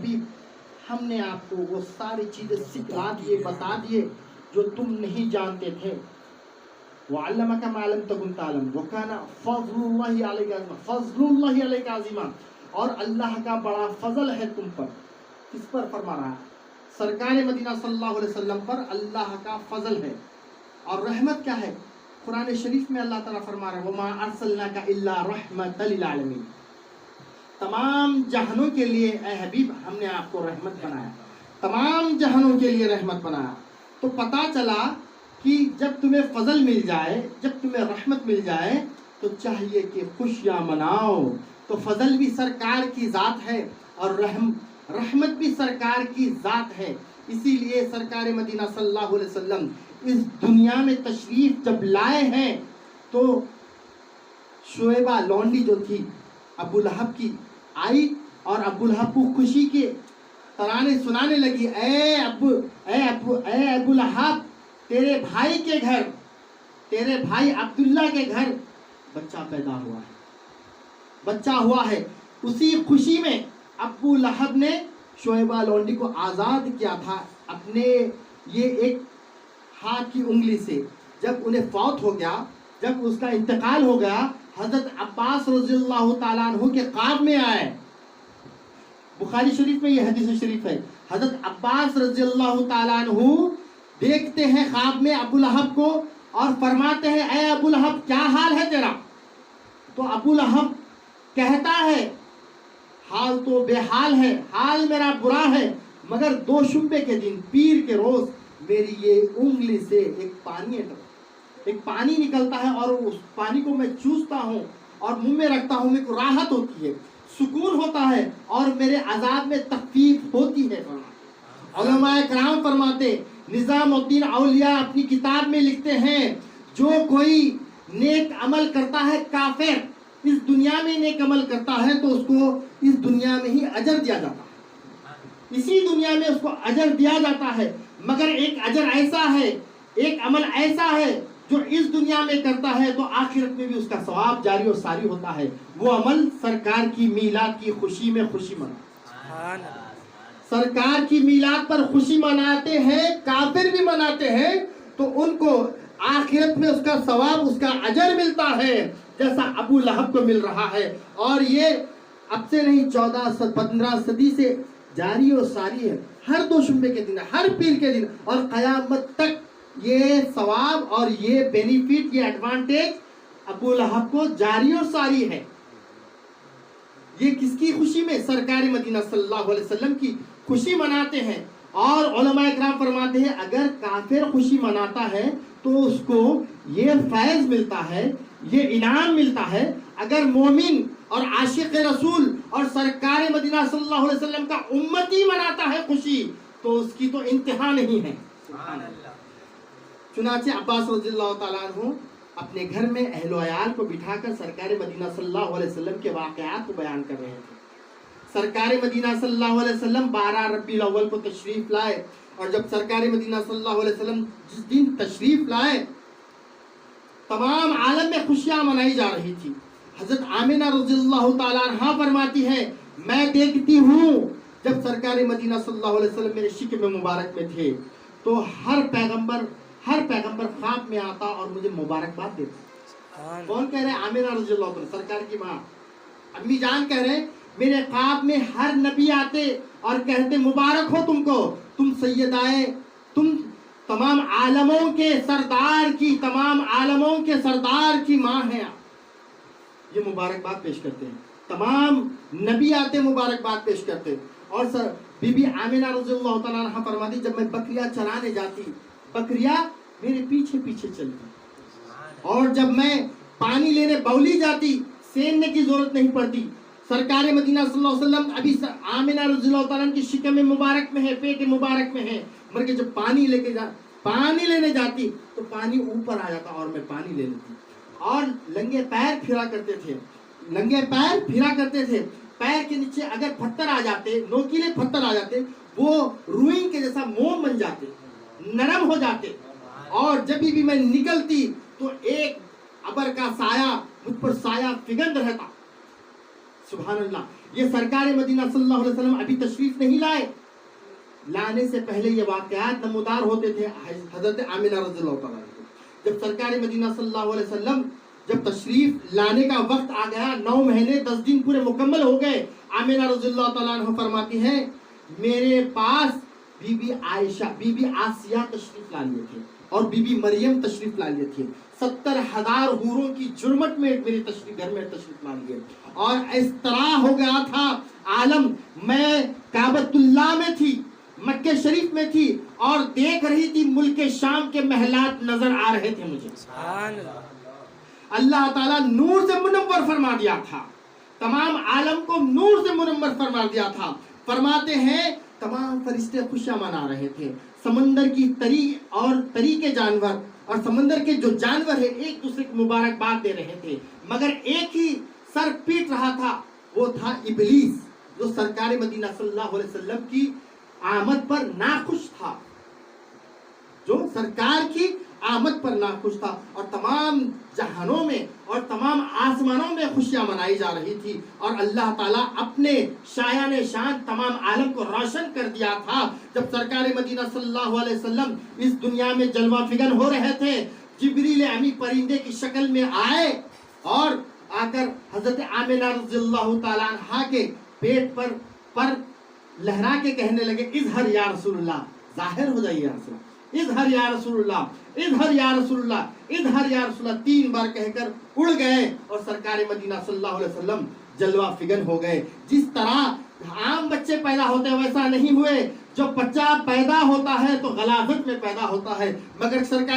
حبیب ہم نے آپ کو وہ ساری چیزیں سکھلا دیے، بتا دیے جو تم نہیں جانتے تھے. وَعَلَّمَكَ مَا لَمْ تَكُنْ تَعْلَمُ وَكَانَ فَضْلُ اللَّهِ عَلَيْكَ عَظِيمًا. فضل اللہ علیہ عظیما، اور اللہ کا بڑا فضل ہے تم پر. کس پر فرما رہا ہے؟ سرکار مدینہ صلی اللہ علیہ وسلم پر اللہ کا فضل ہے. اور رحمت کیا ہے؟ قرآن شریف میں اللہ تعالیٰ فرما رہا ہے وَمَا أَرْسَلْنَاكَ إِلَّا رَحْمَةً لِلْعَالَمِينَ. تمام جہانوں کے لیے اے حبیب ہم نے آپ کو رحمت بنایا، تمام جہانوں کے لیے رحمت بنایا. تو پتا چلا کہ جب تمہیں فضل مل جائے، جب تمہیں رحمت مل جائے تو چاہیے کہ خوشیاں مناؤ. تو فضل بھی سرکار کی ذات ہے اور رحمت بھی سرکار کی ذات ہے. اسی لیے سرکار مدینہ صلی اللہ علیہ وسلم اس دنیا میں تشریف جب لائے ہیں تو شعیبہ لونڈی جو تھی ابو لہب کی آئی اور ابو لہب کو خوشی کے ترانے سنانے لگی. اے ابو لہب، تیرے بھائی کے گھر، تیرے بھائی عبداللہ کے گھر بچہ پیدا ہوا ہے، بچہ ہوا ہے. اسی خوشی میں ابو لہب نے شعیبہ لونڈی کو آزاد کیا تھا اپنے یہ ایک ہاتھ کی انگلی سے. جب انہیں فوت ہو گیا، جب اس کا انتقال ہو گیا، حضرت عباس رضی اللہ تعالیٰ عنہ کے خواب میں آئے. بخاری شریف میں یہ حدیث شریف ہے. حضرت عباس رضی اللہ تعالیٰ عنہ دیکھتے ہیں خواب میں ابو لہب کو اور فرماتے ہیں اے ابو لہب کیا حال ہے تیرا؟ تو ابو لہب کہتا ہے حال تو بے حال ہے، حال میرا برا ہے، مگر دوشنبے کے دن پیر کے روز میری یہ انگلی سے ایک پانی نکلتا ہے اور اس پانی کو میں چوستا ہوں اور منہ میں رکھتا ہوں، میرے کو راحت ہوتی ہے، سکون ہوتا ہے اور میرے عذاب میں تخفیف ہوتی ہے. علماء کرام فرماتے نظام الدین اولیاء اپنی کتاب میں لکھتے ہیں جو کوئی نیک عمل کرتا ہے، کافر اس دنیا میں نیک عمل کرتا ہے تو اس کو اس دنیا میں ہی اجر دیا جاتا ہے، اسی دنیا میں اس کو اجر دیا جاتا ہے. مگر ایک اجر ایسا ہے، ایک عمل ایسا ہے جو اس دنیا میں کرتا ہے تو آخرت میں بھی اس کا ثواب جاری و ساری ہوتا ہے. وہ عمل سرکار کی میلاد کی خوشی میں خوشی منا، سرکار کی میلاد پر خوشی مناتے ہیں، کافر بھی مناتے ہیں تو ان کو آخرت میں اس کا ثواب، اس کا اجر ملتا ہے جیسا ابو لہب کو مل رہا ہے. اور یہ اب سے نہیں 14-15 صدی سے جاری و ساری ہے. ہر دوشنبے کے دن، ہر پیر کے دن اور قیامت تک یہ ثواب اور یہ بینیفٹ، یہ ایڈوانٹیج ابو لہب کو جاری و ساری ہے. یہ کس کی خوشی میں؟ سرکار مدینہ صلی اللہ علیہ وسلم کی خوشی مناتے ہیں. اور علماء اکرام فرماتے ہیں اگر کافر خوشی مناتا ہے تو اس کو یہ فیض ملتا ہے، یہ انعام ملتا ہے. اگر مومن اور عاشق رسول اور سرکار مدینہ صلی اللہ علیہ وسلم کا امتی مناتا ہے خوشی تو اس کی تو انتہا نہیں ہے. چنانچہ عباس رضی اللہ تعالیٰ عنہ اپنے گھر میں اہل و عیال کو بٹھا کر سرکار مدینہ صلی اللہ علیہ وسلم کے واقعات کو بیان کر رہے تھے. سرکار مدینہ صلی اللہ علیہ وسلم 12 ربیع الاول کو تشریف لائے اور جب سرکار مدینہ صلی اللہ علیہ وسلم جس دن تشریف لائے تمام عالم میں خوشیاں منائی جا رہی تھی. حضرت آمنہ رضی اللہ تعالیٰ عنہ فرماتی ہے میں دیکھتی ہوں جب سرکار مدینہ صلی اللہ علیہ وسلم میرے شکم مبارک میں تھے تو ہر پیغمبر خواب میں آتا اور مجھے مبارکباد دیتا. کون کہہ رہے ہیں؟ آمنہ رضی اللہ عنہ، سرکار کی ماں امی جان کہہ رہے ہیں میرے خواب میں ہر نبی آتے اور کہتے مبارک ہو تم کو، تم سیدائے، تم تمام عالموں کے سردار کی، تمام عالموں کے سردار کی ماں ہیں. یہ مبارکباد پیش کرتے ہیں. تمام نبی آتے مبارکباد پیش کرتے. اور بی بی آمنہ رضی اللہ تعالیٰ عنہ فرماتی جب میں بکریاں چرانے جاتی بکریاں میرے پیچھے پیچھے چلتی اور جب میں پانی لینے بولی جاتی سیننے کی ضرورت نہیں پڑتی. سرکار مدینہ صلی اللہ علیہ وسلم ابھی آمنہ رضی اللہ تعالیٰ عنہ کی شکم مبارک میں ہے، پیٹ مبارک میں ہے، مگر جب پانی لینے جاتی تو پانی اوپر آ جاتا اور میں پانی لے لیتی. اور ننگے پیر پھرا کرتے تھے. پیر کے نیچے اگر پتھر آ جاتے، نوکیلے پتھر آ جاتے، وہ روئی کے جیسا موم بن جاتے، نرم ہو جاتے. اور جب بھی میں نکلتی تو ایک ابر کا سایہ مجھ پر سایہ فگند رہتا. سبحان اللہ. یہ سرکار مدینہ صلی اللہ علیہ وسلم ابھی تشریف نہیں لائے، لانے سے پہلے یہ واقعات نمودار ہوتے تھے حضرت آمنہ رضی اللہ تعالیٰ عنہ۔ جب سرکار مدینہ صلی اللہ علیہ وسلم جب تشریف لانے کا وقت آ گیا، 9 مہینے 10 دن پورے مکمل ہو گئے، آمنہ رضی اللہ تعالیٰ عنہ فرماتی ہیں میرے پاس بی بی عائشہ، بی بی آسیہ تشریف لا لیے تھے اور بی بی مریم تشریف لا لیے تھے، 70,000 حوروں کی جرمٹ میں میری گھر میں تشریف لا لیے، اور اس طرح ہو گیا تھا عالم، میں کعبۃ اللہ میں تھی، مکہ شریف میں تھی، اور دیکھ رہی تھی ملک شام کے محلات نظر آ رہے تھے مجھے۔ اللہ تعالیٰ نور سے منور فرما دیا تھا، تمام عالم کو نور سے منور فرما دیا تھا۔ فرماتے ہیں تمام فرشتے خوشیاں منا رہے تھے، سمندر کی تری کے جانور اور سمندر کے جو جانور ہیں ایک دوسرے کو مبارکباد دے رہے تھے، مگر ایک ہی سر پیٹ رہا تھا، وہ تھا ابلیس، جو سرکار مدینہ صلی اللہ علیہ وسلم کی آمد پر ناخوش تھا، جو سرکار کی آمد پر ناخوش تھا، اور تمام جہانوں میں اور تمام آسمانوں میں خوشیاں منائی جا رہی تھی، اور اللہ تعالیٰ اپنے شایان شان تمام عالم کو روشن کر دیا تھا۔ جب سرکار مدینہ صلی اللہ علیہ وسلم اس دنیا میں جلوہ فگن ہو رہے تھے، جبریل امی پرندے کی شکل میں آئے اور آ کر حضرت آمنہ رضی اللہ تعالیٰ عنہ کے پیٹ پر لہرا کے کہنے لگے اظہر یا رسول اللہ، ظاہر ہو جائیے یا رسول اللہ، اظہر یا رسول اللہ، اظہر یا رسول اللہ، اظہر یا رسول اللہ، 3 بار کہہ کر اڑ گئے، اور سرکار مدینہ صلی اللہ علیہ وسلم جلوہ فگن ہو گئے۔ جس طرح عام بچے پیدا ہوتے ہیں ویسا نہیں ہوئے، جو بچہ پیدا ہوتا ہے تو غلاظت میں پیدا ہوتا ہے، مگر سرکار